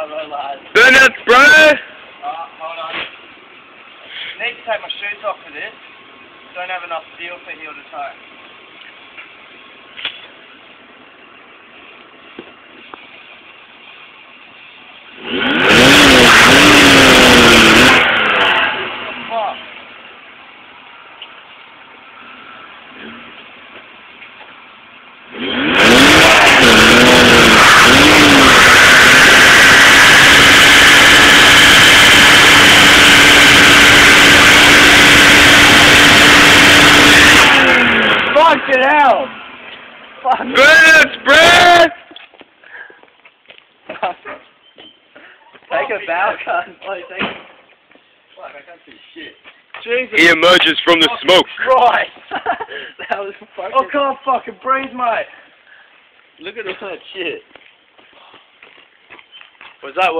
Burnouts, bro! Hold on. Need to take my shoes off for this. Don't have enough steel for heel to toe. Fuck. Fucking hell! Fuck. Burnouts, bro! Take a bow cut. Take a... Fuck, I can't see shit. Jesus. He emerges from the smoke. Christ! That was fucking... I can't fucking breathe, mate. Look at all that shit. Was that